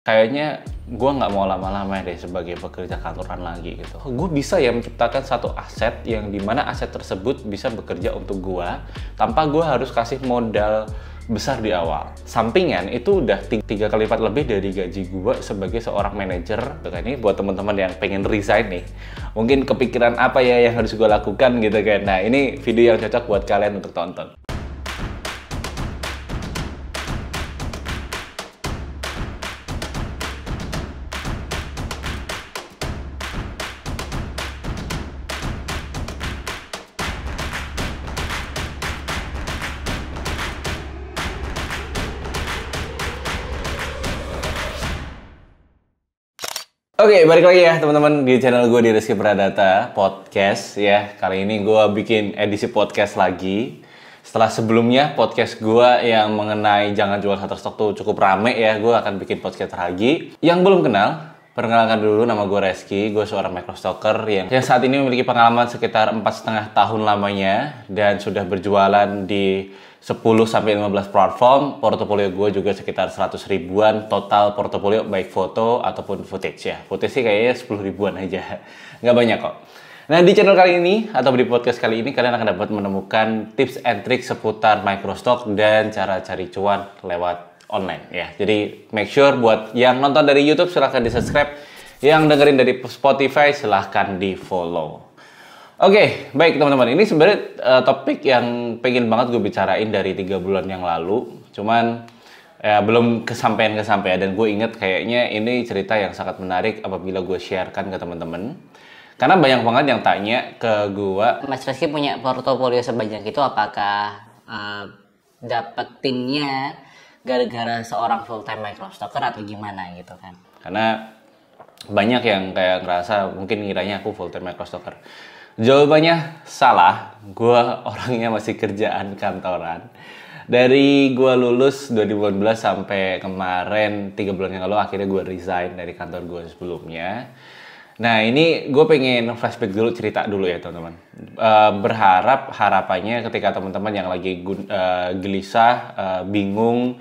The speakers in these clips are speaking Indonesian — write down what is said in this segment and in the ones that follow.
Kayaknya gue nggak mau lama-lama deh sebagai pekerja kantoran lagi gitu. Gue bisa ya menciptakan satu aset yang dimana aset tersebut bisa bekerja untuk gue tanpa gue harus kasih modal besar di awal. Sampingan itu udah 3 kali lipat lebih dari gaji gue sebagai seorang manajer. Ini buat teman-teman yang pengen resign nih, mungkin kepikiran apa ya yang harus gue lakukan gitu kan. Nah, ini video yang cocok buat kalian untuk tonton. Oke, balik lagi ya teman-teman di channel gue di Rizky Pradata Podcast ya. Kali ini gue bikin edisi podcast lagi. Setelah sebelumnya podcast gue yang mengenai jangan jual Shutterstock tuh cukup rame ya, gue akan bikin podcast lagi. Yang belum kenal, perkenalkan dulu, nama gue Rizky. Gue seorang microstocker yang saat ini memiliki pengalaman sekitar 4,5 tahun lamanya dan sudah berjualan di 10-15 platform. Portofolio gue juga sekitar 100 ribuan total portofolio, baik foto ataupun footage ya. Footage sih kayaknya 10 ribuan aja, nggak banyak kok. Nah, di channel kali ini atau di podcast kali ini kalian akan dapat menemukan tips and trick seputar microstock dan cara cari cuan lewat online ya. Jadi make sure buat yang nonton dari YouTube silahkan di subscribe, yang dengerin dari Spotify silahkan di follow. Oke, baik teman-teman. Ini sebenarnya topik yang pengen banget gue bicarain dari 3 bulan yang lalu. Cuman belum kesampaian dan gue inget kayaknya ini cerita yang sangat menarik apabila gue sharekan ke teman-teman. Karena banyak banget yang tanya ke gue, Mas Rizky punya portofolio sebanyak itu, apakah dapetinnya gara-gara seorang full time microstocker atau gimana gitu kan? karena banyak yang kayak ngerasa mungkin ngiranya aku full time microstocker. Jawabannya salah, gue orangnya masih kerjaan kantoran. Dari gue lulus 2018 sampai kemarin 3 bulan yang lalu akhirnya gue resign dari kantor gue sebelumnya. Nah, ini gue pengen flashback dulu, cerita dulu ya teman-teman. Harapannya ketika teman-teman yang lagi gelisah, bingung,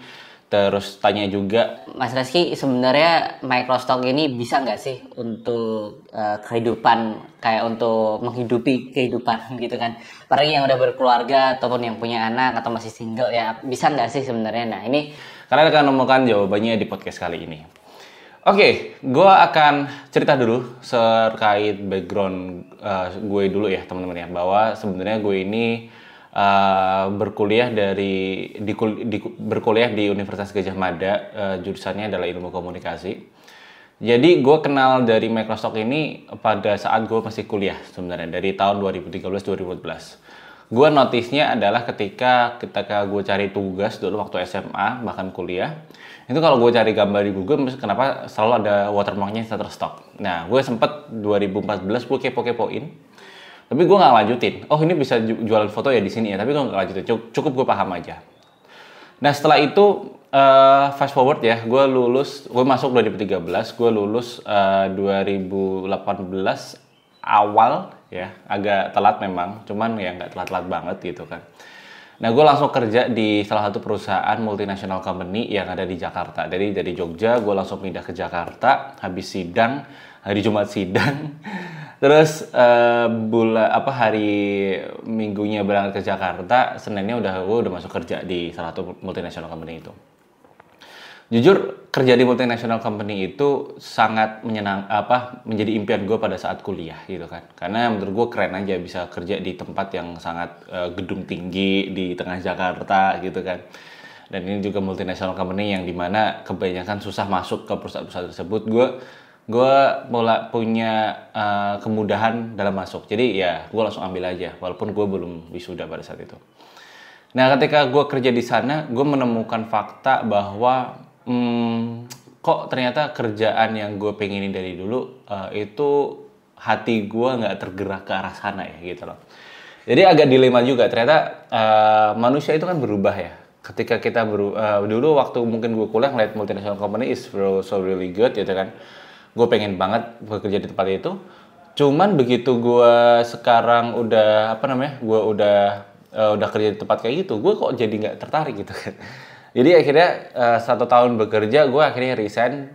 terus tanya juga, Mas Rizky, sebenarnya microstock ini bisa nggak sih untuk kehidupan, kayak untuk menghidupi kehidupan gitu kan? Apalagi yang udah berkeluarga ataupun yang punya anak atau masih single ya, bisa nggak sih sebenarnya? Nah, ini kalian akan menemukan jawabannya di podcast kali ini. Oke, gue akan cerita dulu terkait background gue dulu ya teman-teman ya, bahwa sebenarnya gue ini berkuliah berkuliah di Universitas Gadjah Mada, jurusannya adalah ilmu komunikasi. Jadi gue kenal dari microstock ini pada saat gue masih kuliah sebenarnya, dari tahun 2013-2014. Gue notisnya adalah ketika gue cari tugas dulu waktu SMA bahkan kuliah, itu kalau gue cari gambar di Google kenapa selalu ada watermarknya Shutterstock. Nah, gue sempet 2014 gue kepo-kepoin, tapi gue nggak lanjutin. Oh, ini bisa jualan foto ya di sini ya, tapi gue nggak lanjutin. Cukup gue paham aja. Nah, setelah itu fast forward ya, gue masuk 2013, gue lulus 2018 awal ya, agak telat memang, cuman ya nggak telat-telat banget gitu kan. Nah, gue langsung kerja di salah satu perusahaan multinational company yang ada di Jakarta. Dari Jogja, gue langsung pindah ke Jakarta, habis sidang, hari Jumat sidang. Terus hari Minggunya berangkat ke Jakarta, Seninnya gue udah masuk kerja di salah satu multinational company itu. Jujur, kerja di multinational company itu sangat menjadi impian gue pada saat kuliah gitu kan. Karena menurut gue keren aja bisa kerja di tempat yang sangat gedung tinggi di tengah Jakarta gitu kan. Dan ini juga multinational company yang dimana kebanyakan susah masuk ke perusahaan-perusahaan tersebut. Gue punya kemudahan dalam masuk. Jadi ya gue langsung ambil aja walaupun gue belum wisuda pada saat itu. Nah, ketika gue kerja di sana, gue menemukan fakta bahwa kok ternyata kerjaan yang gue pengenin dari dulu itu hati gue nggak tergerak ke arah sana ya gitu loh. Jadi agak dilema juga, ternyata manusia itu kan berubah ya. Ketika kita dulu waktu mungkin gue kuliah ngeliat multinational company is so really good gitu kan, gue pengen banget bekerja di tempat itu. Cuman begitu gue sekarang udah gue udah kerja di tempat kayak gitu, gue kok jadi nggak tertarik gitu kan. Jadi akhirnya 1 tahun bekerja, gue akhirnya resign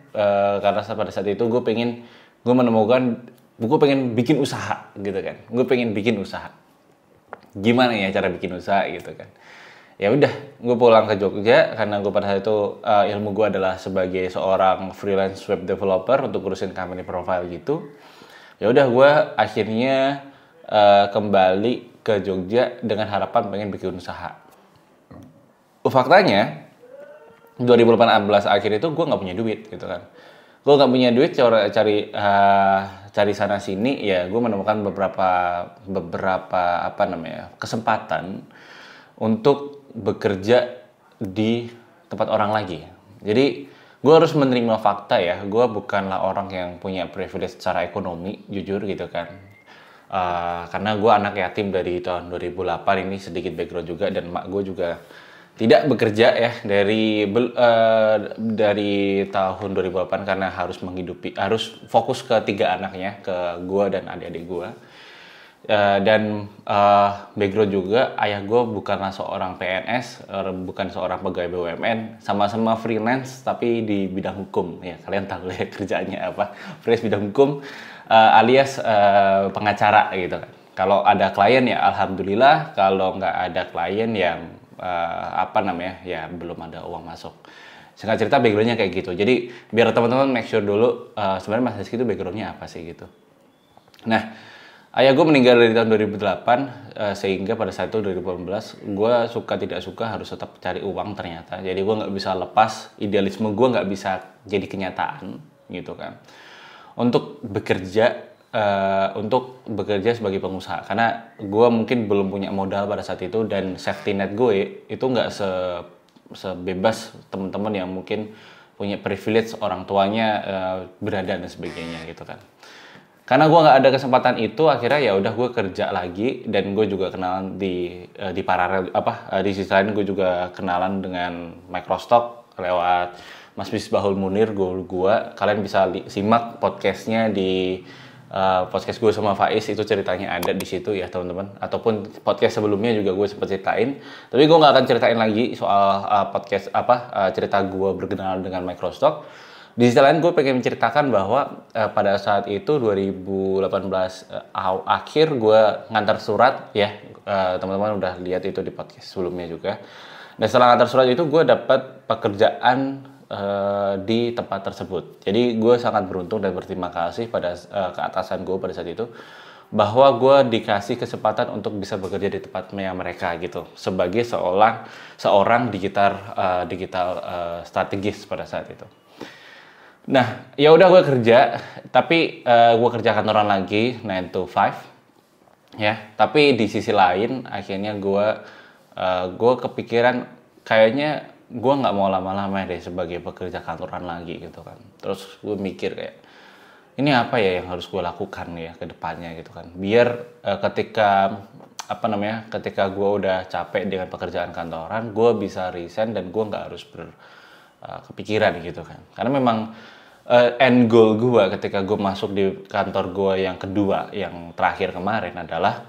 karena pada saat itu gue pengen bikin usaha gitu kan. Gue pengen bikin usaha. Gimana ya cara bikin usaha gitu kan. Ya udah, gue pulang ke Jogja karena gue pada saat itu ilmu gue adalah sebagai seorang freelance web developer untuk urusin company profile gitu. Ya udah, gue akhirnya kembali ke Jogja dengan harapan pengen bikin usaha. Faktanya 2018 akhir itu gue nggak punya duit gitu kan. Gue nggak punya duit, cari sana sini, ya gue menemukan beberapa kesempatan untuk bekerja di tempat orang lagi. Jadi gue harus menerima fakta ya, gue bukanlah orang yang punya privilege secara ekonomi, jujur gitu kan. Karena gue anak yatim dari tahun 2008, ini sedikit background juga, dan mak gue juga tidak bekerja ya dari tahun 2008 karena harus fokus ke 3 anaknya, ke gue dan adik-adik gue. Dan background juga, ayah gue bukanlah seorang PNS, bukan seorang pegawai BUMN, sama-sama freelance tapi di bidang hukum. Ya kalian tahu ya kerjaannya apa, freelance bidang hukum, alias pengacara gitu kan. Kalau ada klien ya alhamdulillah, kalau nggak ada klien yang ya belum ada uang masuk. Singkat cerita backgroundnya kayak gitu. Jadi biar teman-teman make sure dulu sebenarnya Mas Rizky itu backgroundnya apa sih gitu. Nah, ayah gue meninggal dari tahun 2008, sehingga pada saat itu 2018 gue suka tidak suka harus tetap cari uang ternyata. Jadi gue nggak bisa lepas idealisme gue, nggak bisa jadi kenyataan gitu kan. Untuk bekerja sebagai pengusaha, karena gue mungkin belum punya modal pada saat itu, dan safety net gue itu nggak sebebas teman-teman yang mungkin punya privilege orang tuanya berada dan sebagainya gitu kan. Karena gue nggak ada kesempatan itu, akhirnya ya udah gue kerja lagi, dan gue juga kenalan di paralel di sisi lain gue juga kenalan dengan Microstock lewat Mas Misbahul Munir gue. Kalian bisa simak podcastnya di podcast gue sama Faiz, itu ceritanya ada di situ ya teman-teman, ataupun podcast sebelumnya juga gue sempat ceritain, tapi gue nggak akan ceritain lagi soal podcast cerita gue berkenalan dengan Microstock. Di sisi lain gue pengen menceritakan bahwa pada saat itu 2018 akhir gue ngantar surat ya, teman-teman udah lihat itu di podcast sebelumnya juga. Dan setelah ngantar surat itu gue dapat pekerjaan di tempat tersebut. Jadi gue sangat beruntung dan berterima kasih pada keatasan gue pada saat itu, bahwa gue dikasih kesempatan untuk bisa bekerja di tempatnya mereka gitu, sebagai seorang digital strategis pada saat itu. Nah, ya udah gue kerja, tapi gue kerja kantoran lagi 9 to 5 ya. Tapi di sisi lain akhirnya gue kepikiran kayaknya gue nggak mau lama-lama deh sebagai pekerja kantoran lagi gitu kan. Terus gue mikir kayak, ini apa ya yang harus gue lakukan ya ke depannya gitu kan. Biar ketika gue udah capek dengan pekerjaan kantoran, gue bisa resign dan gue nggak harus kepikiran gitu kan. Karena memang end goal gue ketika gue masuk di kantor gue yang kedua, yang terakhir kemarin adalah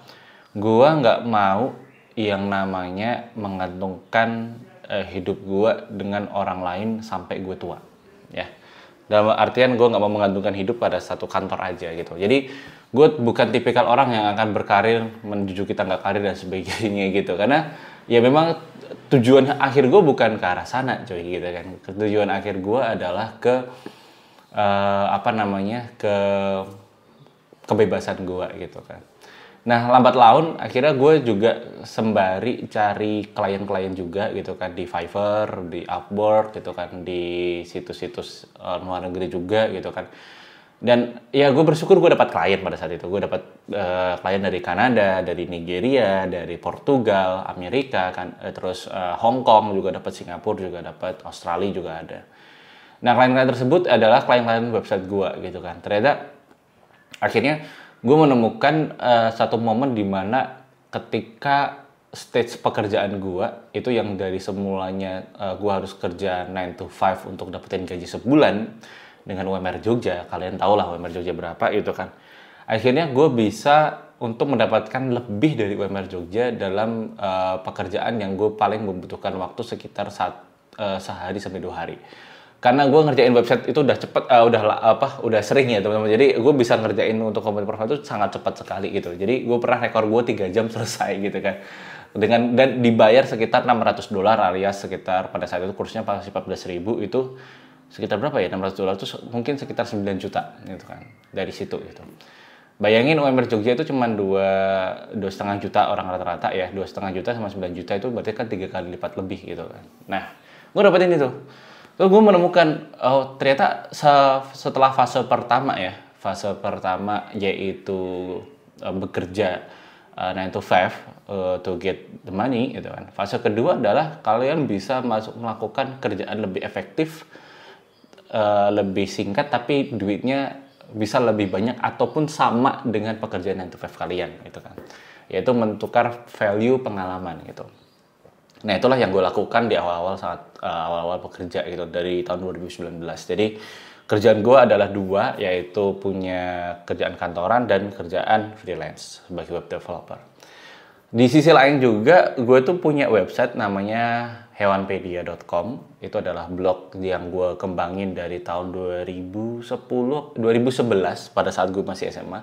gue nggak mau yang namanya menggantungkan hidup gue dengan orang lain sampai gue tua ya. Dalam artian gue nggak mau menggantungkan hidup pada satu kantor aja gitu. Jadi gue bukan tipikal orang yang akan berkarir menuju kita nggak karir dan sebagainya gitu, karena ya memang tujuan akhir gue bukan ke arah sana coy gitu kan. Tujuan akhir gue adalah ke kebebasan gue gitu kan. Nah, lambat laun akhirnya gue juga sembari cari klien-klien juga gitu kan, di Fiverr, di Upwork gitu kan, di situs-situs luar negeri juga gitu kan. Dan ya gue bersyukur gue dapat klien pada saat itu. Gue dapat klien dari Kanada, dari Nigeria, dari Portugal, Amerika kan, terus Hong Kong juga dapat, Singapura juga dapat, Australia juga ada. Nah, klien-klien tersebut adalah klien-klien website gue gitu kan. Ternyata akhirnya gue menemukan satu momen di mana ketika stage pekerjaan gue itu yang dari semulanya gue harus kerja 9 to 5 untuk dapetin gaji sebulan dengan UMR Jogja, kalian tau lah UMR Jogja berapa itu kan. Akhirnya gue bisa untuk mendapatkan lebih dari UMR Jogja dalam pekerjaan yang gue paling membutuhkan waktu sekitar sehari sampai 2 hari. Karena gue ngerjain website itu udah cepet, udah sering ya teman-teman. Jadi gue bisa ngerjain untuk company profile itu sangat cepat sekali gitu. Jadi gue pernah rekor gue 3 jam selesai gitu kan. Dan dibayar sekitar $600 alias sekitar pada saat itu kursnya pasti 14.000 itu sekitar berapa ya? $600 itu mungkin sekitar 9 juta gitu kan. Dari situ gitu. Bayangin UMR Jogja itu cuma 2,5 juta orang rata-rata ya. 2,5 juta sama 9 juta itu berarti kan 3 kali lipat lebih gitu kan. Nah, gue dapetin itu. Terus gue menemukan, oh ternyata setelah fase pertama ya, fase pertama yaitu bekerja 9 to 5 to get the money gitu kan. Fase kedua adalah kalian bisa melakukan kerjaan lebih efektif, lebih singkat tapi duitnya bisa lebih banyak ataupun sama dengan pekerjaan 9 to 5 kalian gitu kan. Yaitu menukar value pengalaman gitu. Nah itulah yang gue lakukan di awal-awal awal-awal bekerja gitu dari tahun 2019. Jadi kerjaan gue adalah 2, yaitu punya kerjaan kantoran dan kerjaan freelance sebagai web developer. Di sisi lain juga gue tuh punya website namanya hewanpedia.com. Itu adalah blog yang gue kembangin dari tahun 2011 pada saat gue masih SMA.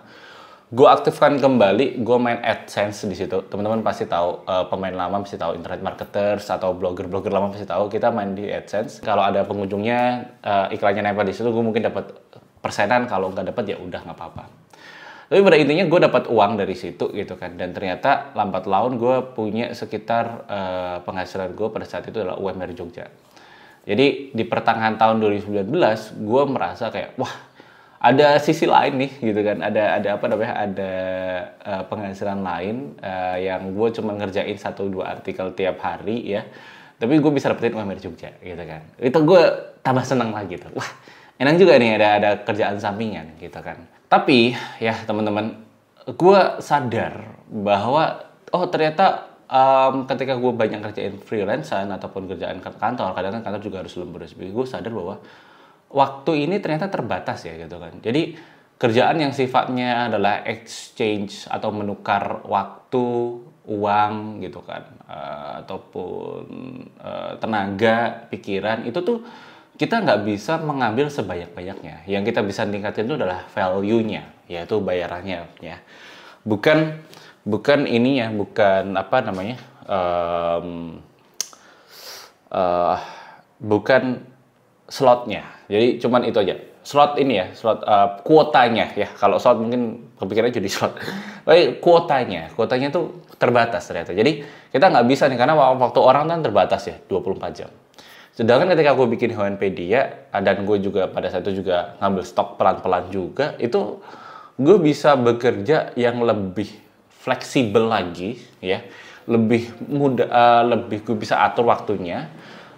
Gue aktifkan kembali, gue main AdSense di situ. Teman-teman pasti tahu, pemain lama pasti tahu, internet marketers atau blogger-blogger lama pasti tahu. Kita main di AdSense. Kalau ada pengunjungnya, iklannya nempel di situ, gue mungkin dapat persenan. Kalau nggak dapat ya udah nggak apa-apa. Tapi pada intinya gue dapat uang dari situ gitu kan. Dan ternyata lambat laun gue punya sekitar penghasilan gue pada saat itu adalah UMR Jogja. Jadi di pertengahan tahun 2019 gue merasa kayak wah, ada sisi lain nih gitu kan, ada apa namanya, ada penghasilan lain yang gue cuma ngerjain 1-2 artikel tiap hari ya, tapi gue bisa dapetin UMR Jogja gitu kan. Itu gue tambah seneng lagi tuh, wah enak juga nih ada kerjaan sampingan gitu kan. Tapi ya teman-teman, gue sadar bahwa oh ternyata ketika gue banyak kerjain freelancer ataupun kerjaan kantor, kadang-kadang kantor juga harus lembur. Gue sadar bahwa waktu ini ternyata terbatas ya gitu kan. Jadi kerjaan yang sifatnya adalah exchange atau menukar waktu, uang gitu kan, ataupun tenaga, pikiran, itu tuh kita nggak bisa mengambil sebanyak-banyaknya. Yang kita bisa tingkatin itu adalah value-nya, yaitu bayarannya ya. Bukan ini ya, bukan apa namanya, bukan slotnya. Jadi cuman itu aja. Slot ini ya, slot kuotanya ya. Kalau slot mungkin kepikirannya jadi slot. Tapi kuotanya tuh terbatas ternyata. Jadi kita nggak bisa nih karena waktu orang kan terbatas ya, 24 jam. Sedangkan ketika gue bikin Hewanpedia dan gue juga pada saat itu juga ngambil stok pelan-pelan juga, itu gue bisa bekerja yang lebih fleksibel lagi ya, lebih mudah, lebih gue bisa atur waktunya.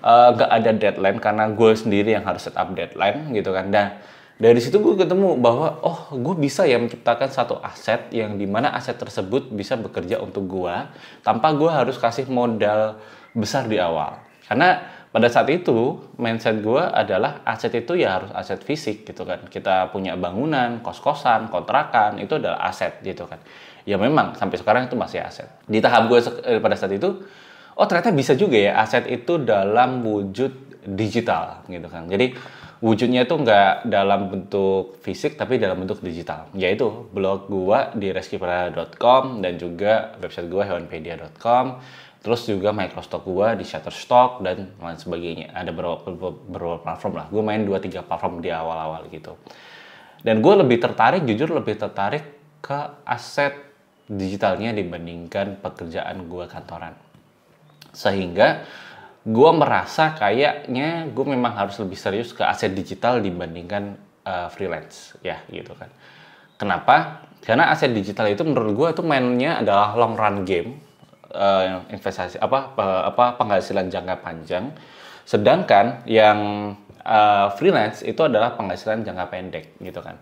Gak ada deadline karena gue sendiri yang harus set up deadline gitu kan. Dan dari situ gue ketemu bahwa oh gue bisa ya menciptakan satu aset yang dimana aset tersebut bisa bekerja untuk gue tanpa gue harus kasih modal besar di awal. Karena pada saat itu mindset gue adalah aset itu ya harus aset fisik gitu kan. Kita punya bangunan, kos-kosan, kontrakan, itu adalah aset gitu kan. Ya memang sampai sekarang itu masih aset. Di tahap gue pada saat itu, oh ternyata bisa juga ya aset itu dalam wujud digital gitu kan. Jadi wujudnya itu nggak dalam bentuk fisik tapi dalam bentuk digital. Yaitu blog gua di reskiprada.com dan juga website gua hewanpedia.com. Terus juga microstock gua di Shutterstock dan lain sebagainya. Ada beberapa platform lah. Gua main 2-3 platform di awal-awal gitu. Dan gue jujur lebih tertarik ke aset digitalnya dibandingkan pekerjaan gua kantoran. Sehingga gue merasa kayaknya gue memang harus lebih serius ke aset digital dibandingkan freelance ya gitu kan. Kenapa? Karena aset digital itu menurut gue itu mainnya adalah long run game, investasi penghasilan jangka panjang. Sedangkan yang freelance itu adalah penghasilan jangka pendek gitu kan.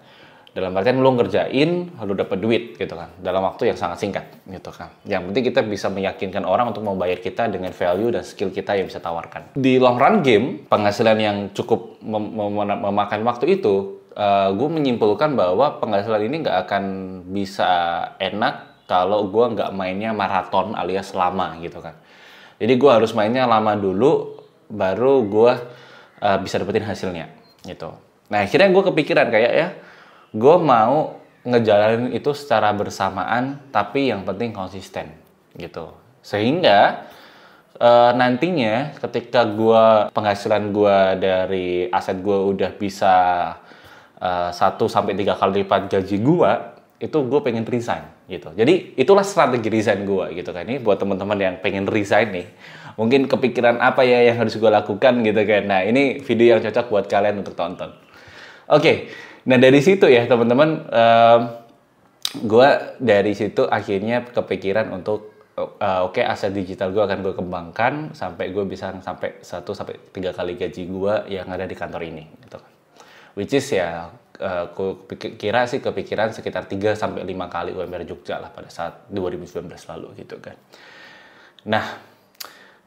Dalam artian lu ngerjain, lu dapat duit gitu kan, dalam waktu yang sangat singkat gitu kan. Yang penting kita bisa meyakinkan orang untuk membayar kita dengan value dan skill kita yang bisa tawarkan. Di long run game, penghasilan yang cukup memakan waktu itu, gue menyimpulkan bahwa penghasilan ini nggak akan bisa enak kalau gue nggak mainnya maraton alias lama gitu kan. Jadi gue harus mainnya lama dulu, baru gue bisa dapetin hasilnya gitu. Nah akhirnya gue kepikiran kayak ya, gue mau ngejalanin itu secara bersamaan, tapi yang penting konsisten gitu. Sehingga nantinya ketika penghasilan gue dari aset gue udah bisa 1 sampai 3 kali lipat gaji gue, itu gue pengen resign gitu. Jadi itulah strategi resign gue gitu kan. Ini buat teman-teman yang pengen resign nih, mungkin kepikiran apa ya yang harus gue lakukan gitu kan. Nah ini video yang cocok buat kalian untuk tonton. Oke, nah dari situ ya teman-teman, gue dari situ akhirnya kepikiran untuk oke, aset digital gue akan gue kembangkan sampai gue bisa sampai 1 sampai 3 kali gaji gue yang ada di kantor ini gitu kan. Which is ya aku kepikiran sekitar 3 sampai 5 kali UMR Jogja lah pada saat 2019 lalu gitu kan. Nah,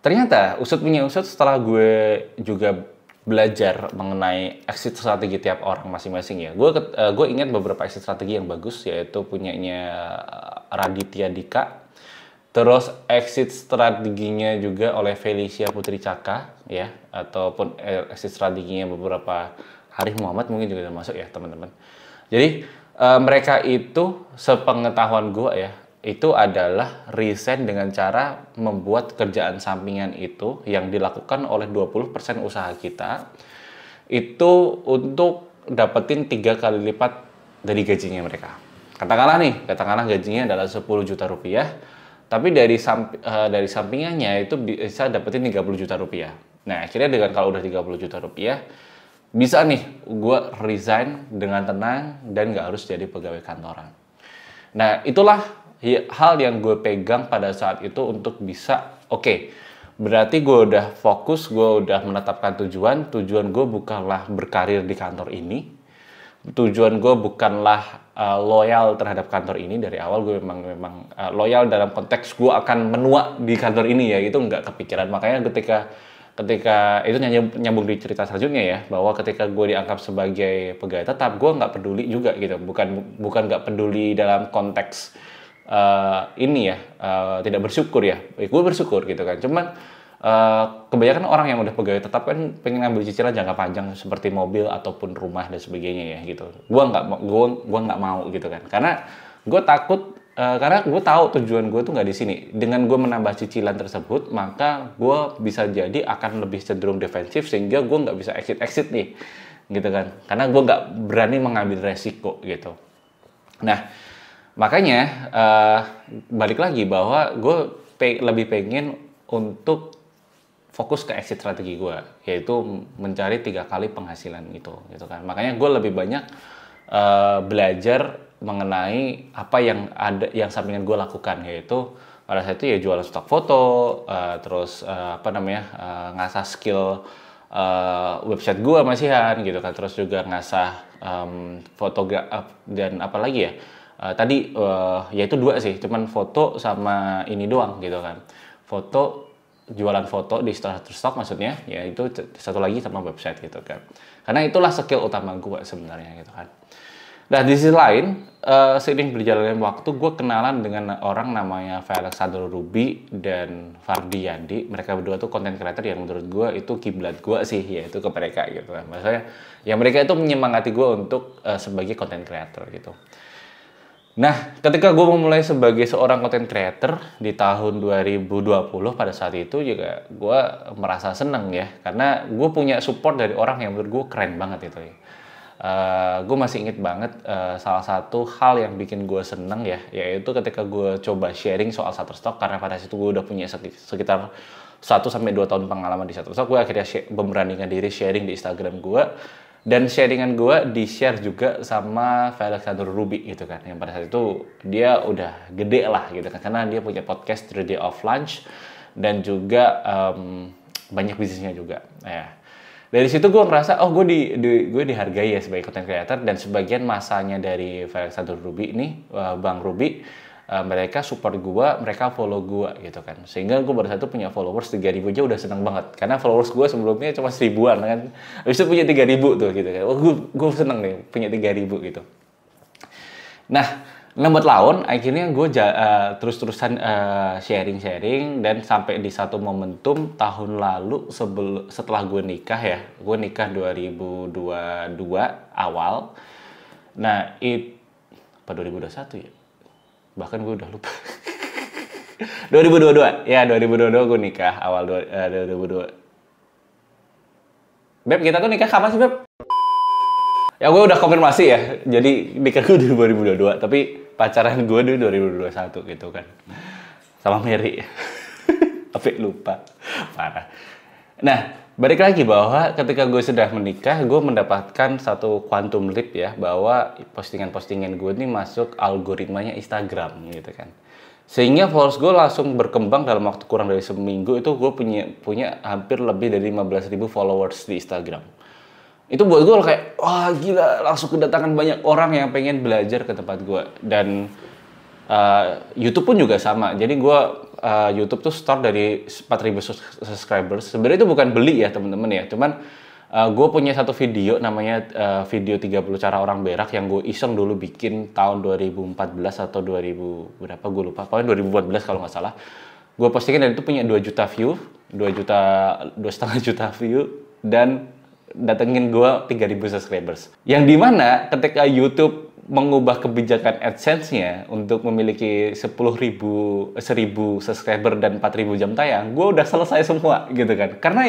ternyata usut punya usut setelah gue juga belajar mengenai exit strategi tiap orang masing-masing ya. Gue ingat beberapa exit strategi yang bagus, yaitu punyanya Raditya Dika. Terus exit strateginya juga oleh Felicia Putri Caka ya, ataupun exit strateginya beberapa Harif Muhammad mungkin juga termasuk ya teman-teman. Jadi mereka itu sepengetahuan gue ya, itu adalah resign dengan cara membuat kerjaan sampingan itu yang dilakukan oleh 20% usaha kita itu untuk dapetin 3 kali lipat dari gajinya mereka. Katakanlah gajinya adalah 10 juta rupiah, tapi dari sampingannya itu bisa dapetin 30 juta rupiah. Nah akhirnya kalau udah 30 juta rupiah, bisa nih gue resign dengan tenang dan nggak harus jadi pegawai kantoran. Nah itulah hal yang gue pegang pada saat itu untuk bisa, oke, berarti gue udah fokus, gue udah menetapkan tujuan gue bukanlah berkarir di kantor ini, tujuan gue bukanlah loyal terhadap kantor ini. Dari awal gue memang loyal dalam konteks gue akan menua di kantor ini ya, itu nggak kepikiran. Makanya ketika itu nyambung di cerita selanjutnya ya, bahwa ketika gue dianggap sebagai pegawai tetap, gue nggak peduli juga gitu, bukan nggak peduli dalam konteks tidak bersyukur ya, gue bersyukur gitu kan. Cuman kebanyakan orang yang udah pegawai tetap kan pengen ngambil cicilan jangka panjang seperti mobil ataupun rumah dan sebagainya ya gitu. Gue nggak mau gitu kan, karena gue takut. Karena gue tahu tujuan gue tuh nggak di sini. Dengan gue menambah cicilan tersebut, maka gue bisa jadi akan lebih cenderung defensif, sehingga gue nggak bisa exit nih, gitu kan. Karena gue nggak berani mengambil resiko gitu. Nah, makanya balik lagi bahwa gue lebih pengen untuk fokus ke exit strategi gue, yaitu mencari 3 kali penghasilan gitu kan. Makanya gue lebih banyak belajar mengenai apa yang sampingan gue lakukan, yaitu pada saat itu ya jualan stok foto, terus ngasah skill website gue masihan gitu kan, terus juga ngasah fotografi dan apalagi ya yaitu 2 sih, cuman foto sama ini doang gitu kan, jualan foto di stok maksudnya, ya itu satu lagi sama website gitu kan, karena itulah skill utama gue sebenarnya gitu kan. Nah di sisi lain, seiring berjalannya waktu, gue kenalan dengan orang namanya Alexander Ruby dan Fardi Yandi. Mereka berdua tuh content creator yang menurut gue itu kiblat gue sih, yaitu ke mereka gitu kan. Maksudnya, ya mereka itu menyemangati gue untuk sebagai content creator gitu. Nah, ketika gue memulai sebagai seorang content creator di tahun 2020 pada saat itu juga gue merasa seneng ya, karena gue punya support dari orang yang menurut gue keren banget itu ya. Gue masih inget banget salah satu hal yang bikin gue seneng ya, yaitu ketika gue coba sharing soal Shutterstock, karena pada situ gue udah punya sekitar 1-2 tahun pengalaman di Shutterstock. Gue akhirnya memberanikan diri sharing di Instagram gue, dan sharingan gue di-share juga sama Alexander Ruby gitu kan, yang pada saat itu dia udah gede lah gitu kan, karena dia punya podcast 3 Day of Lunch dan juga banyak bisnisnya juga ya. Dari situ gue ngerasa, gue dihargai ya sebagai content creator, dan sebagian masanya dari Alexander Ruby ini, Bang Ruby, mereka support gue, mereka follow gue gitu kan. Sehingga gue pada saat itu punya followers 3.000 aja udah seneng banget. Karena followers gue sebelumnya cuma 1.000-an kan. Habis itu punya 3.000 tuh gitu kan. Gue seneng nih punya 3.000 gitu. Nah, Lambat laun, akhirnya gue terus-terusan sharing-sharing dan sampai di satu momentum tahun lalu setelah gue nikah ya, gue nikah 2022 awal. Nah, apa 2021 ya? Bahkan gue udah lupa. 2022, ya 2022 gue nikah awal 2022. Beb, kita tuh nikah kapan sih, Beb? Ya gue udah konfirmasi ya, jadi nikah gue 2022, tapi pacaran gue dulu 2021 gitu kan. Sama Mary. Tapi lupa, parah. Nah, balik lagi bahwa ketika gue sudah menikah, gue mendapatkan satu quantum leap ya, bahwa postingan-postingan gue ini masuk algoritmanya Instagram gitu kan. Sehingga followers gue langsung berkembang dalam waktu kurang dari seminggu, itu gue punya hampir lebih dari 15.000 followers di Instagram. Itu buat gue kayak, wah gila, langsung kedatangan banyak orang yang pengen belajar ke tempat gue. Dan YouTube pun juga sama. Jadi gue YouTube tuh start dari 4.000 subscribers. Sebenarnya itu bukan beli ya teman-teman ya. Cuman gue punya satu video namanya video 30 cara orang berak yang gue iseng dulu bikin tahun 2014 atau 2000 berapa gue lupa. Pokoknya 2014 kalau nggak salah. Gue postingin dan itu punya 2 juta view, 2,5 juta view, dan datengin gue 3.000 subscribers. Yang dimana ketika YouTube mengubah kebijakan AdSense-nya untuk memiliki 10.000 subscriber dan 4.000 jam tayang, gue udah selesai semua gitu kan. Karena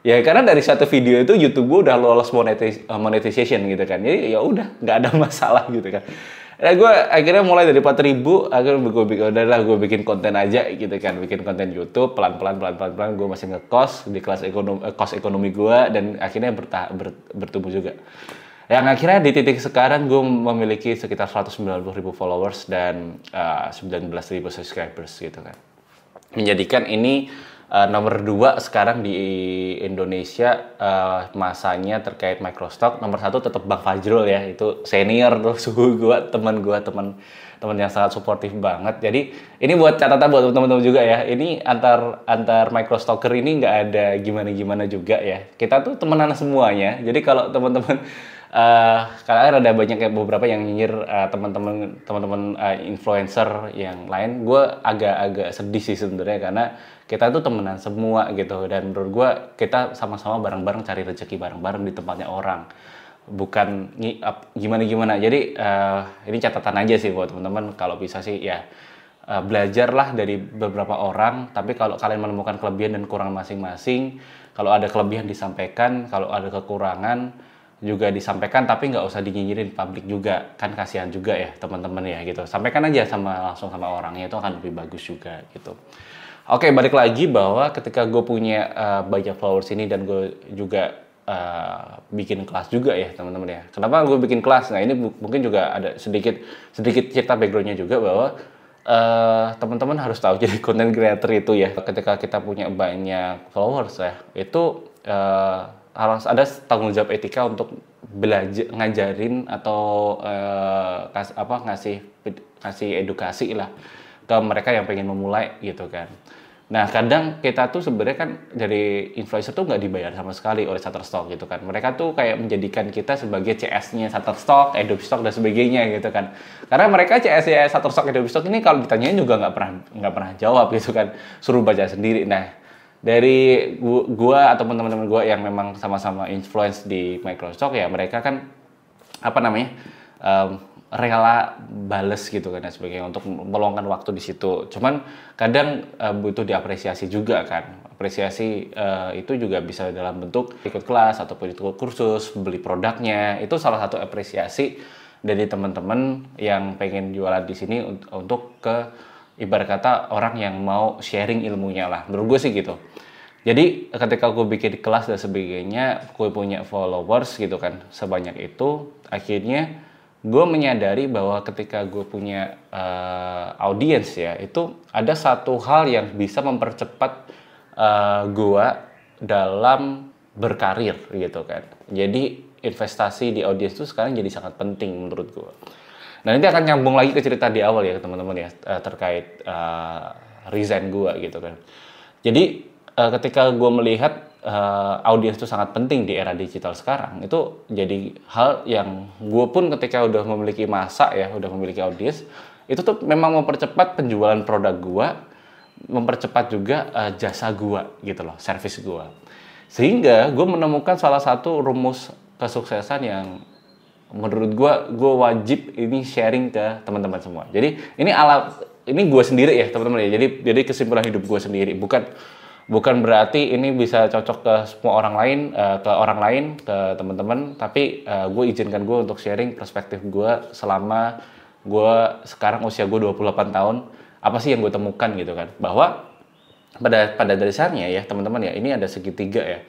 karena dari satu video itu YouTube gue udah lolos monetization gitu kan. Jadi ya udah nggak ada masalah gitu kan. Nah, gue akhirnya mulai dari 4.000, akhirnya gue bikin konten aja gitu kan, bikin konten YouTube pelan-pelan gue masih ngekos di kelas kos ekonomi gue, dan akhirnya bertumbuh juga. Yang akhirnya di titik sekarang gue memiliki sekitar 190.000 followers dan 19.000 subscribers gitu kan. Menjadikan ini nomor 2 sekarang di Indonesia masanya terkait microstock. Nomor 1 tetap Bang Fajrul ya, itu senior tuh, suhu gue, teman yang sangat suportif banget. Jadi ini buat catatan buat teman-teman juga ya. Ini antar microstocker ini nggak ada gimana-gimana juga ya. Kita tuh temenan semuanya. Jadi kalau teman-teman karena ada banyak beberapa yang nyinyir teman-teman influencer yang lain, gue agak sedih sih sebenarnya, karena kita tuh temenan semua gitu, dan menurut gue kita sama-sama bareng-bareng cari rezeki bareng-bareng di tempatnya orang, bukan gimana-gimana. Jadi ini catatan aja sih buat teman-teman, kalau bisa sih ya belajarlah dari beberapa orang, tapi kalau kalian menemukan kelebihan dan kekurangan masing-masing, kalau ada kelebihan disampaikan, kalau ada kekurangan juga disampaikan, tapi nggak usah dinyinyirin publik juga, kan kasihan juga ya teman-teman ya gitu. Sampaikan aja langsung sama orangnya, itu akan lebih bagus juga gitu. Oke, balik lagi bahwa ketika gue punya banyak followers ini dan gue juga bikin kelas juga ya teman-teman ya. Kenapa gue bikin kelas? Nah ini mungkin juga ada sedikit cerita backgroundnya juga, bahwa teman-teman harus tahu, jadi content creator itu ya, ketika kita punya banyak followers ya, itu harus ada tanggung jawab etika untuk belajar, ngajarin atau ngasih edukasi lah ke mereka yang pengen memulai gitu kan. Nah kadang kita tuh sebenarnya kan dari influencer tuh nggak dibayar sama sekali oleh Shutterstock gitu kan. Mereka tuh kayak menjadikan kita sebagai CS-nya Shutterstock, Adobe Stock dan sebagainya gitu kan. Karena mereka CS-nya Shutterstock, Adobe Stock ini kalau ditanyain juga nggak pernah jawab gitu kan. Suruh baca sendiri. Nah dari gua atau teman-teman gua yang memang sama-sama influence di Microsoft ya, mereka kan rela bales gitu kan dan sebagainya untuk meluangkan waktu di situ. Cuman kadang butuh diapresiasi juga kan. Apresiasi itu juga bisa dalam bentuk ikut kelas ataupun ikut kursus, beli produknya. Itu salah satu apresiasi dari teman-teman yang pengen jualan di sini untuk ibarat kata orang yang mau sharing ilmunya lah, menurut gue sih gitu. Jadi ketika gue bikin kelas dan sebagainya, gue punya followers gitu kan sebanyak itu, akhirnya gue menyadari bahwa ketika gue punya audiens ya, itu ada satu hal yang bisa mempercepat gue dalam berkarir gitu kan. Jadi investasi di audiens itu sekarang jadi sangat penting menurut gue. Nah nanti akan nyambung lagi ke cerita di awal ya teman-teman ya, terkait resign gue gitu kan. Jadi ketika gue melihat audiens itu sangat penting di era digital sekarang, itu jadi hal yang gue pun ketika udah memiliki masa ya, udah memiliki audiens, itu tuh memang mempercepat penjualan produk gue, mempercepat juga jasa gue gitu loh, service gue. Sehingga gue menemukan salah satu rumus kesuksesan yang menurut gue wajib ini sharing ke teman-teman semua. Jadi ini gue sendiri ya teman-teman ya. Jadi kesimpulan hidup gue sendiri, bukan berarti ini bisa cocok ke semua orang lain, ke teman-teman, tapi gue izinkan gue untuk sharing perspektif gue selama gue sekarang usia gue 28 tahun, apa sih yang gue temukan gitu kan. Bahwa pada dasarnya ya teman-teman ya, ini ada segitiga ya.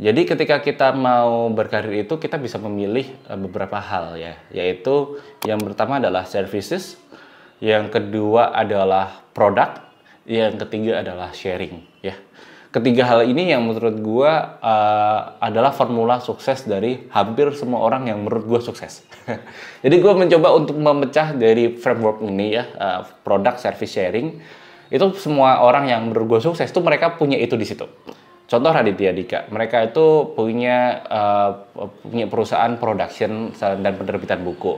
Jadi ketika kita mau berkarir itu kita bisa memilih beberapa hal ya, yaitu yang pertama adalah services, yang kedua adalah produk, yang ketiga adalah sharing ya. Ketiga hal ini yang menurut gue adalah formula sukses dari hampir semua orang yang menurut gue sukses. Jadi gue mencoba untuk memecah dari framework ini ya, produk, service, sharing. Itu semua orang yang menurut gue sukses itu mereka punya itu di situ. Contoh Raditya Dika, mereka itu punya perusahaan production dan penerbitan buku,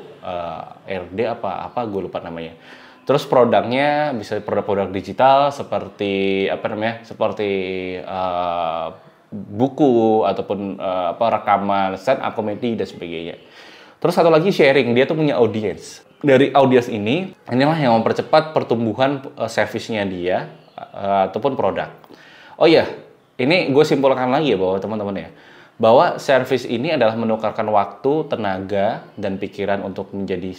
RD apa gue lupa namanya. Terus produknya bisa produk-produk digital seperti seperti buku ataupun rekaman stand up comedy dan sebagainya. Terus satu lagi sharing, dia tuh punya audience. Dari audience inilah yang mempercepat pertumbuhan service-nya dia ataupun produk. Oh iya, ini gue simpulkan lagi ya bahwa teman-teman ya, bahwa service ini adalah menukarkan waktu, tenaga, dan pikiran untuk menjadi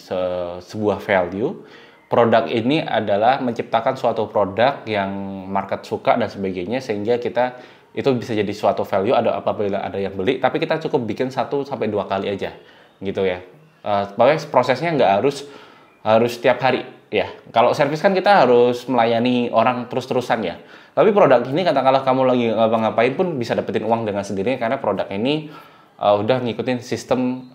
sebuah value. Produk ini adalah menciptakan suatu produk yang market suka dan sebagainya, sehingga kita itu bisa jadi suatu value apabila ada yang beli, tapi kita cukup bikin 1-2 kali aja gitu ya. Pokoknya prosesnya nggak harus setiap hari ya. Kalau service kan kita harus melayani orang terus-terusan ya. Tapi produk ini katakanlah kamu lagi ngapa-ngapain pun bisa dapetin uang dengan sendirinya, karena produk ini udah ngikutin sistem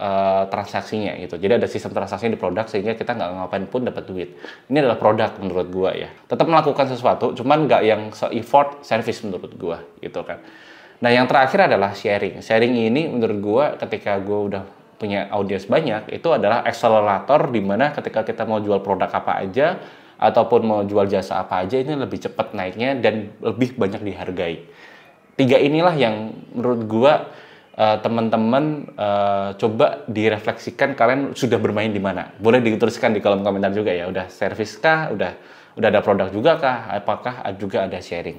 transaksinya gitu. Jadi ada sistem transaksi di produk sehingga kita nggak ngapain pun dapat duit. Ini adalah produk menurut gua ya. Tetap melakukan sesuatu, cuman nggak yang se-effort service menurut gua gitu kan. Nah yang terakhir adalah sharing. Sharing ini menurut gua ketika gua udah punya audiens banyak, itu adalah akselerator di mana ketika kita mau jual produk apa aja ataupun mau jual jasa apa aja, ini lebih cepat naiknya dan lebih banyak dihargai. 3 inilah yang menurut gua teman-teman coba direfleksikan, kalian sudah bermain di mana. Boleh dituliskan di kolom komentar juga ya, udah service kah, udah ada produk juga kah, apakah juga ada sharing.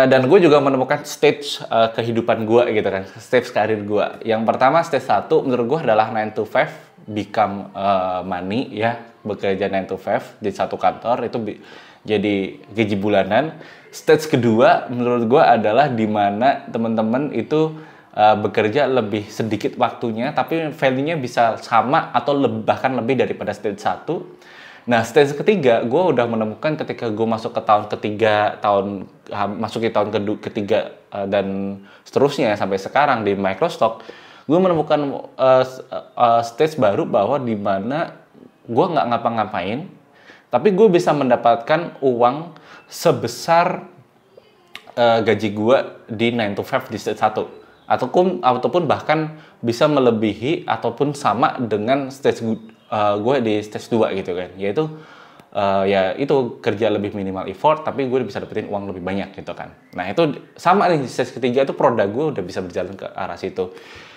Dan gue juga menemukan stage kehidupan gue gitu kan, stage karir gue. Yang pertama, stage 1 menurut gue adalah 9 to 5 become money ya, bekerja 9 to 5 di satu kantor itu jadi gaji bulanan. Stage kedua menurut gue adalah di mana teman-teman itu bekerja lebih sedikit waktunya, tapi value-nya bisa sama atau bahkan lebih daripada stage 1. Nah, stage ketiga, gue udah menemukan ketika gue masuk ke tahun ketiga, masuki tahun ketiga dan seterusnya sampai sekarang di Microstock, gue menemukan stage baru bahwa di mana gue nggak ngapa-ngapain, tapi gue bisa mendapatkan uang sebesar gaji gue di 9 to 5 di stage 1. Ataupun bahkan bisa melebihi ataupun sama dengan stage gue di stage 2 gitu kan, yaitu ya itu kerja lebih minimal effort tapi gue bisa dapetin uang lebih banyak gitu kan. Nah itu sama nih, di stage ketiga itu produk gue udah bisa berjalan ke arah situ.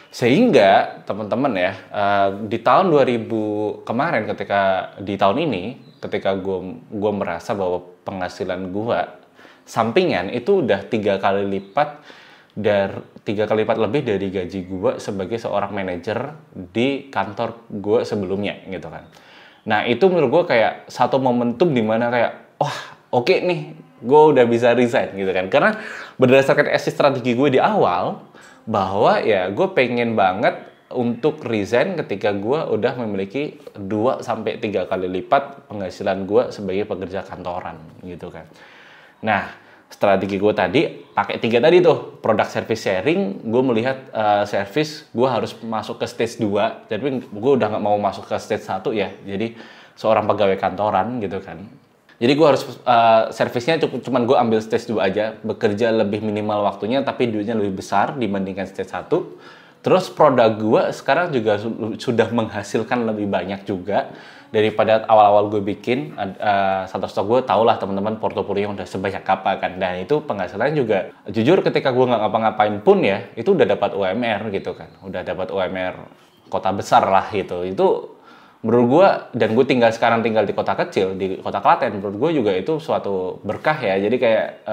Sehingga teman-teman ya, di tahun 2000 kemarin, di tahun ini ketika gue merasa bahwa penghasilan gue sampingan itu udah 3 kali lipat lebih dari gaji gue sebagai seorang manajer di kantor gue sebelumnya gitu kan. Nah itu menurut gue kayak satu momentum dimana kayak oke nih, gue udah bisa resign gitu kan, karena berdasarkan strategi gue di awal bahwa ya gue pengen banget untuk resign ketika gue udah memiliki 2-3 kali lipat penghasilan gue sebagai pekerja kantoran gitu kan. Nah strategi gue tadi pakai 3 tadi tuh, produk, service, sharing. Gue melihat service gue harus masuk ke stage 2, tapi gue udah nggak mau masuk ke stage 1 ya, jadi seorang pegawai kantoran gitu kan. Jadi gue harus servisnya cuman gue ambil stage 2 aja, bekerja lebih minimal waktunya tapi duitnya lebih besar dibandingkan stage 1. Terus produk gue sekarang juga sudah menghasilkan lebih banyak juga daripada awal-awal gue bikin. Satu stok gue tau lah teman-teman portofolio udah sebanyak apa kan. Dan itu penghasilannya juga jujur ketika gue nggak ngapa-ngapain pun ya itu udah dapat UMR gitu kan, udah dapat UMR kota besar lah gitu. Itu menurut gue, dan gue sekarang tinggal di kota kecil, di kota Klaten, menurut gue juga itu suatu berkah ya. Jadi kayak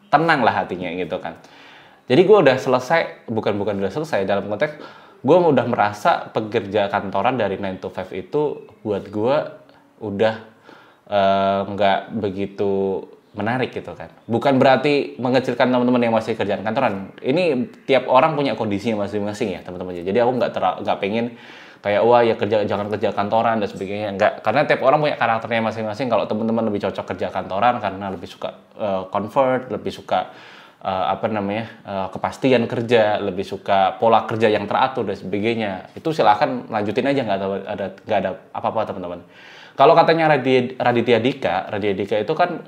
tenang lah hatinya gitu kan. Jadi gue udah selesai, bukan udah selesai, dalam konteks gue udah merasa pekerja kantoran dari 9 to 5 itu buat gue udah nggak begitu menarik gitu kan. Bukan berarti mengecilkan teman-teman yang masih kerjaan kantoran. Ini tiap orang punya kondisinya masing-masing ya teman-teman. Jadi aku nggak pengen kayak wah ya jangan kerja kantoran dan sebagainya, enggak, karena tiap orang punya karakternya masing-masing. Kalau teman-teman lebih cocok kerja kantoran karena lebih suka comfort, lebih suka kepastian kerja, lebih suka pola kerja yang teratur dan sebagainya, itu silahkan lanjutin aja, nggak ada apa-apa teman-teman. Kalau katanya Raditya Dika itu kan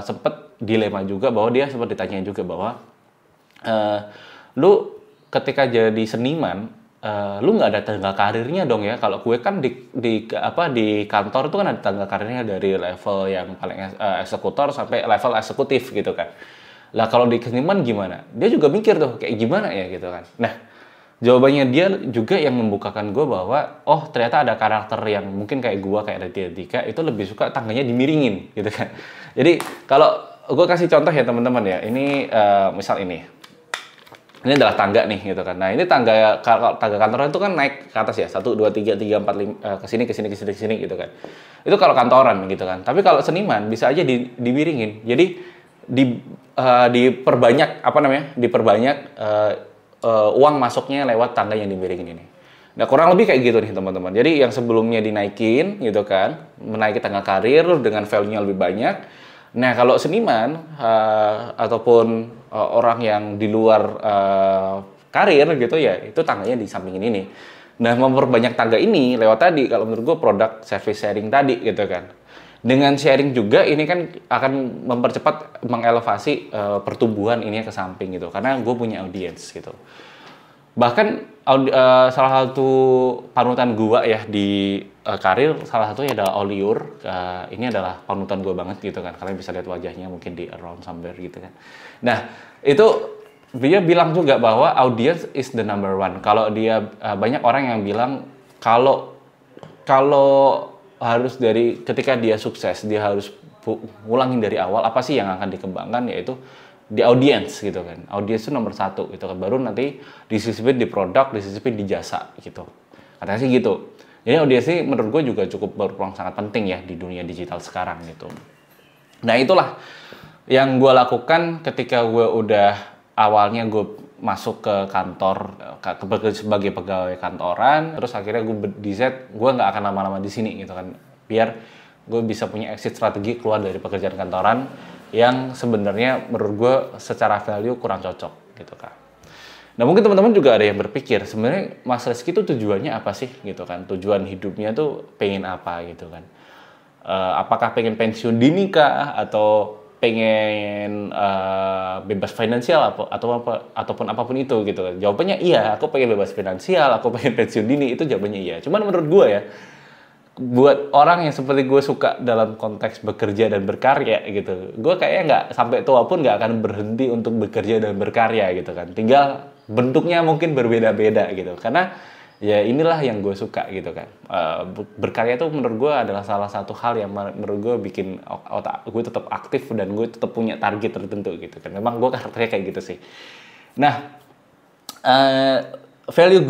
sempet dilema juga, bahwa dia sempat ditanya juga bahwa lu ketika jadi seniman lu nggak ada tangga karirnya dong ya. Kalau gue kan di kantor itu kan ada tangga karirnya dari level yang paling eksekutor sampai level eksekutif gitu kan. Lah kalau di seniman gimana? Dia juga mikir tuh kayak gimana ya gitu kan. Nah, jawabannya dia juga yang membukakan gue bahwa oh ternyata ada karakter yang mungkin kayak gue, kayak Raditya Dika itu lebih suka tangganya dimiringin gitu kan. Jadi kalau gue kasih contoh ya teman-teman ya. Ini misal ini adalah tangga nih gitu kan. Nah ini tangga kantoran itu kan naik ke atas ya, 1, 2, 3, 3, 4, 5 ke sini gitu kan. Itu kalau kantoran gitu kan. Tapi kalau seniman bisa aja dimiringin. Jadi diperbanyak uang masuknya lewat tangga yang dimiringin ini. Nah kurang lebih kayak gitu nih teman-teman. Jadi yang sebelumnya dinaikin gitu kan, menaiki tangga karir dengan value-nya lebih banyak. Nah kalau seniman ataupun orang yang di luar karir gitu ya, itu tangganya di sampingin ini. Nah memperbanyak tangga ini lewat tadi, kalau menurut gue produk service sharing tadi gitu kan. Dengan sharing juga ini kan akan mempercepat, mengelevasi pertumbuhan ini ke samping gitu, karena gue punya audiens gitu. Bahkan salah satu panutan gue ya di karir, salah satunya adalah Oliur. Ini adalah panutan gue banget gitu kan. Kalian bisa lihat wajahnya mungkin di around somewhere gitu kan. Nah itu dia bilang juga bahwa audience is the number one. Kalau dia banyak orang yang bilang kalau harus dari ketika dia sukses dia harus ulangin dari awal apa sih yang akan dikembangkan, yaitu di audience gitu kan. Audience itu nomor 1 gitu kan, baru nanti disisipin di produk, disisipin di jasa gitu. Katanya sih gitu. Jadi audience ini menurut gue juga cukup berperan sangat penting ya di dunia digital sekarang gitu. Nah itulah yang gue lakukan ketika gue udah awalnya gue masuk ke kantor sebagai pegawai kantoran, terus akhirnya gue decide gue nggak akan lama-lama di sini gitu kan, biar gue bisa punya exit strategi keluar dari pekerjaan kantoran yang sebenarnya menurut gue secara value kurang cocok gitu kan. Nah mungkin teman-teman juga ada yang berpikir sebenarnya Mas Reski itu tujuannya apa sih gitu kan, tujuan hidupnya tuh pengen apa gitu kan. Apakah pengen pensiun dini kah, atau pengen bebas finansial ataupun apapun itu gitu kan. Jawabannya iya, aku pengen bebas finansial, aku pengen pensiun dini, itu jawabannya iya. Cuman menurut gue ya, buat orang yang seperti gue suka dalam konteks bekerja dan berkarya gitu, gue kayaknya nggak sampai tua pun nggak akan berhenti untuk bekerja dan berkarya gitu kan. Tinggal bentuknya mungkin berbeda-beda gitu, karena ya inilah yang gue suka gitu kan. Berkarya itu menurut gue adalah salah satu hal yang menurut gue bikin otak gue tetap aktif dan gue tetap punya target tertentu gitu kan. Memang gue karakternya kayak gitu sih. Nah, value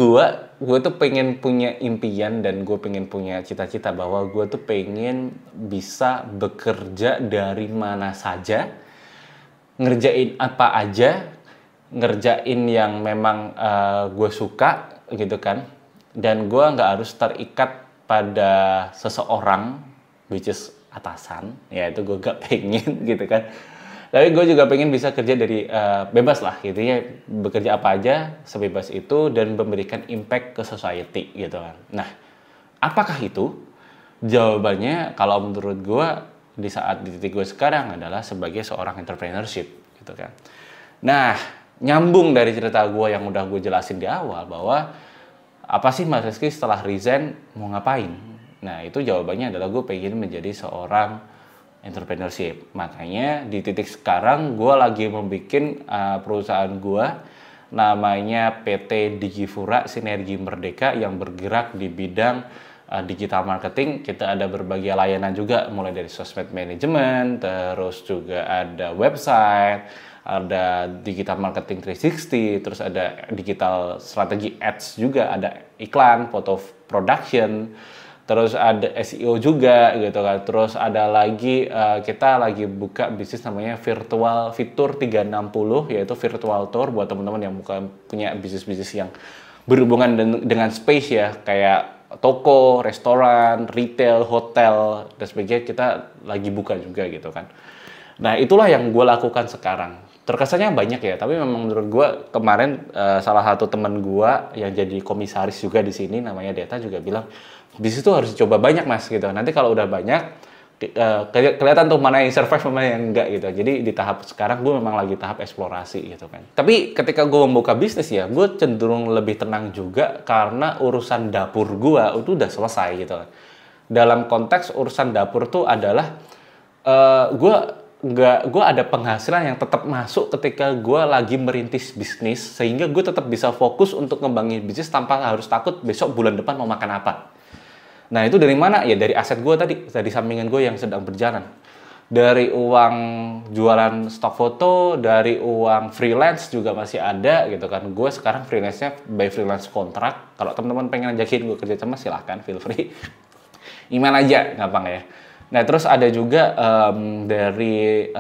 gue tuh pengen punya impian dan gue pengen punya cita-cita bahwa gue tuh pengen bisa bekerja dari mana saja, ngerjain apa aja, ngerjain yang memang gue suka gitu kan, dan gue nggak harus terikat pada seseorang, which is atasan, ya itu gue gak pengen gitu kan. Tapi gue juga pengen bisa kerja dari bebas lah gitu ya, bekerja apa aja sebebas itu dan memberikan impact ke society gitu kan. Nah, apakah itu? Jawabannya kalau menurut gue di saat di titik gue sekarang adalah sebagai seorang entrepreneurship gitu kan. Nah, nyambung dari cerita gue yang udah gue jelasin di awal bahwa apa sih Mas Rizky setelah resign mau ngapain? Nah, itu jawabannya adalah gue pengen menjadi seorang entrepreneurship. Makanya di titik sekarang gue lagi membuat perusahaan gue namanya PT Digivura Sinergi Merdeka yang bergerak di bidang digital marketing. Kita ada berbagai layanan juga, mulai dari sosmed management, terus juga ada website, ada digital marketing 360, terus ada digital strategi ads juga, ada iklan, foto production, terus ada SEO juga gitu kan. Terus ada lagi kita lagi buka bisnis namanya Virtual Fitur 360, yaitu virtual tour buat teman-teman yang punya bisnis-bisnis yang berhubungan dengan space ya, kayak toko, restoran, retail, hotel, dan sebagainya. Kita lagi buka juga gitu kan. Nah, itulah yang gue lakukan sekarang. Terkesannya banyak ya, tapi memang menurut gue kemarin salah satu teman gue yang jadi komisaris juga di sini namanya Deta juga bilang, bisnis itu harus dicoba banyak Mas gitu. Nanti kalau udah banyak kelihatan tuh mana yang survive mana yang enggak gitu. Jadi di tahap sekarang gue memang lagi tahap eksplorasi gitu kan. Tapi ketika gue membuka bisnis ya, gue cenderung lebih tenang juga karena urusan dapur gue itu udah selesai gitu. Dalam konteks urusan dapur tuh adalah gue ada penghasilan yang tetap masuk ketika gue lagi merintis bisnis, sehingga gue tetap bisa fokus untuk ngembangin bisnis tanpa harus takut besok bulan depan mau makan apa. Nah, itu dari mana? Ya dari aset gue tadi, dari sampingan gue yang sedang berjalan. Dari uang jualan stok foto, dari uang freelance juga masih ada gitu kan. Gue sekarang freelance-nya by freelance kontrak. Kalau teman-teman pengen ajakin gue kerja sama, silahkan, feel free. Email aja, gampang ya. Nah, terus ada juga dari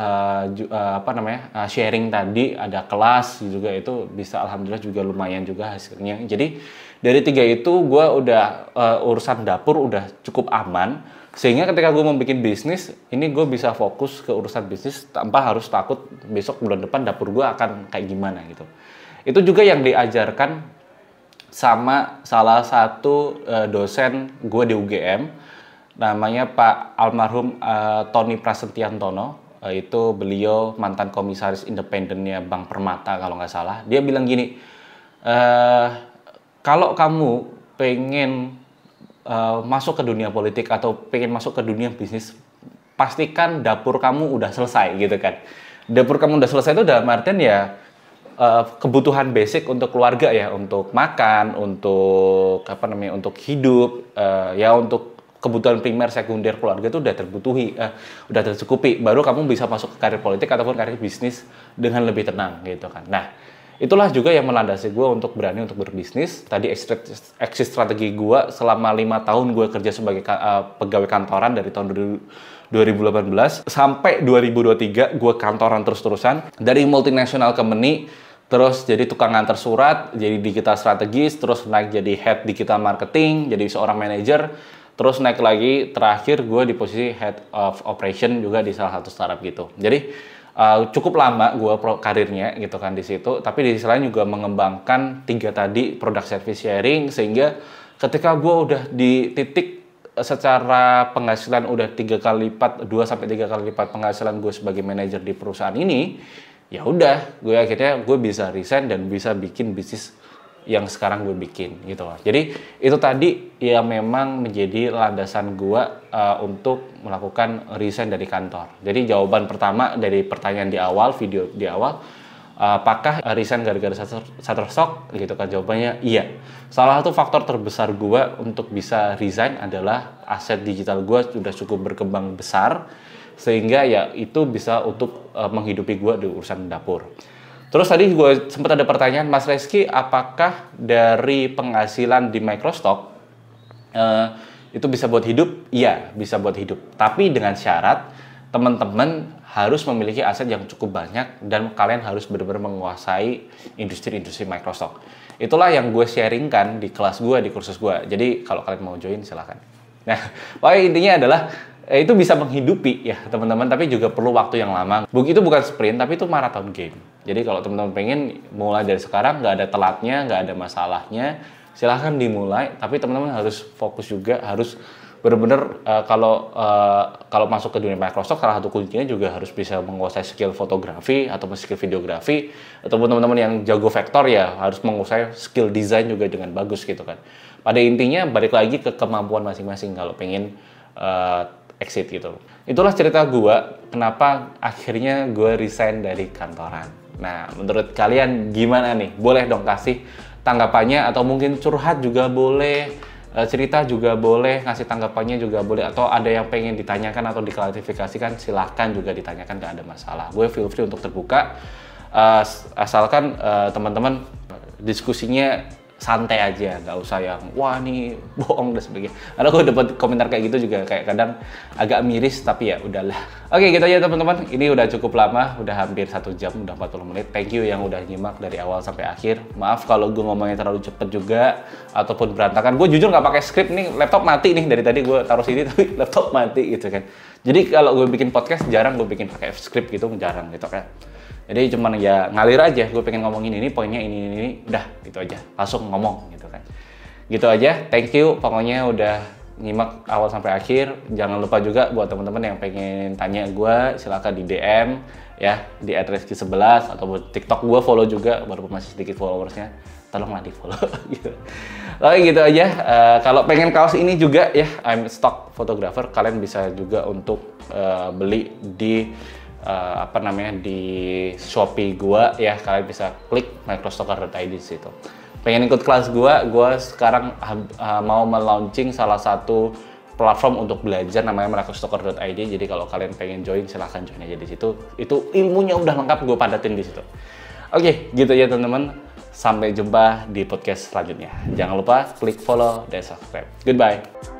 sharing tadi, ada kelas juga, itu bisa alhamdulillah juga lumayan juga hasilnya. Jadi dari 3 itu gue udah urusan dapur udah cukup aman, sehingga ketika gue mau bikin bisnis ini gue bisa fokus ke urusan bisnis tanpa harus takut besok bulan depan dapur gue akan kayak gimana gitu. Itu juga yang diajarkan sama salah satu dosen gue di UGM, namanya Pak almarhum Tony Prasetyantono. Itu beliau mantan komisaris independennya Bank Permata kalau nggak salah. Dia bilang gini, kalau kamu pengen masuk ke dunia politik atau pengen masuk ke dunia bisnis, pastikan dapur kamu udah selesai gitu kan. Dapur kamu udah selesai itu dalam artian ya kebutuhan basic untuk keluarga ya, untuk makan, untuk untuk hidup, ya untuk kebutuhan primer sekunder keluarga itu udah udah tercukupi. Baru kamu bisa masuk ke karir politik ataupun karir bisnis dengan lebih tenang gitu kan. Nah, itulah juga yang melandasi gue untuk berani untuk berbisnis. Tadi exit strategi gue selama 5 tahun gue kerja sebagai pegawai kantoran dari tahun 2018 sampai 2023 gue kantoran terus-terusan. Dari multinational company, terus jadi tukang nganter surat, jadi digital strategis, terus naik jadi head digital marketing, jadi seorang manager, terus naik lagi, terakhir gue di posisi head of operation juga di salah satu startup gitu. Jadi cukup lama gue karirnya gitu kan di situ, tapi di sisi lain juga mengembangkan 3 tadi product service sharing, sehingga ketika gue udah di titik secara penghasilan udah 3 kali lipat, 2 sampai 3 kali lipat penghasilan gue sebagai manajer di perusahaan ini, ya udah gue akhirnya gue bisa resign dan bisa bikin bisnis yang sekarang gue bikin gitu loh. Jadi itu tadi yang memang menjadi landasan gue untuk melakukan resign dari kantor. Jadi jawaban pertama dari pertanyaan di awal, video di awal, apakah resign gara-gara Shutterstock gitu kan, jawabannya iya. Salah satu faktor terbesar gue untuk bisa resign adalah aset digital gue sudah cukup berkembang besar, sehingga ya itu bisa untuk menghidupi gue di urusan dapur. Terus tadi gue sempat ada pertanyaan, Mas Rizky, apakah dari penghasilan di Microstock itu bisa buat hidup? Iya, bisa buat hidup. Tapi dengan syarat teman-teman harus memiliki aset yang cukup banyak dan kalian harus benar-benar menguasai industri-industri Microstock. Itulah yang gue sharingkan di kelas gue, di kursus gue. Jadi kalau kalian mau join silahkan. Nah, pokoknya intinya adalah itu bisa menghidupi ya teman-teman, tapi juga perlu waktu yang lama. Itu bukan sprint, tapi itu marathon game. Jadi kalau teman-teman pengen mulai dari sekarang, nggak ada telatnya, nggak ada masalahnya, silahkan dimulai. Tapi teman-teman harus fokus juga, harus bener-bener kalau masuk ke dunia Microsoft, salah satu kuncinya juga harus bisa menguasai skill fotografi atau skill videografi, ataupun teman-teman yang jago vektor ya harus menguasai skill desain juga dengan bagus gitu kan. Pada intinya balik lagi ke kemampuan masing-masing kalau pengen exit gitu. Itulah cerita gue kenapa akhirnya gue resign dari kantoran. Nah, menurut kalian gimana nih? Boleh dong kasih tanggapannya, atau mungkin curhat juga boleh, cerita juga boleh, ngasih tanggapannya juga boleh, atau ada yang pengen ditanyakan atau diklarifikasikan, silahkan juga ditanyakan, gak ada masalah. Gue feel free untuk terbuka, asalkan teman-teman diskusinya santai aja, nggak usah yang wah nih bohong dan sebagainya. Karena gue dapat komentar kayak gitu juga kayak kadang agak miris, tapi ya udahlah. Oke, gitu aja teman-teman. Ini udah cukup lama, udah hampir 1 jam, udah 40 menit. Thank you yang udah nyimak dari awal sampai akhir. Maaf kalau gue ngomongnya terlalu cepet juga ataupun berantakan. Gue jujur nggak pakai skrip nih, laptop mati nih dari tadi gue taruh sini tapi laptop mati gitu kan. Jadi kalau gue bikin podcast jarang gue bikin pakai skrip gitu, jarang gitu kan. Jadi cuman ya ngalir aja, gue pengen ngomongin ini, poinnya ini, udah gitu aja, langsung ngomong gitu kan. Gitu aja, thank you pokoknya udah nyimak awal sampai akhir. Jangan lupa juga buat teman-teman yang pengen tanya gue, silakan di DM ya, di @reski11 atau buat TikTok gue follow juga, walaupun masih sedikit followersnya, tolonglah di follow gitu. Oke gitu aja, kalau pengen kaos ini juga ya, I'm stock photographer, kalian bisa juga untuk beli di di Shopee gua ya. Kalian bisa klik microstocker.id situ. Pengen ikut kelas gua sekarang mau melaunching salah satu platform untuk belajar namanya microstocker.id. Jadi kalau kalian pengen join silahkan join aja di situ. Itu ilmunya udah lengkap gue padatin di situ. Oke, gitu ya teman-teman. Sampai jumpa di podcast selanjutnya. Jangan lupa klik follow dan subscribe. Goodbye.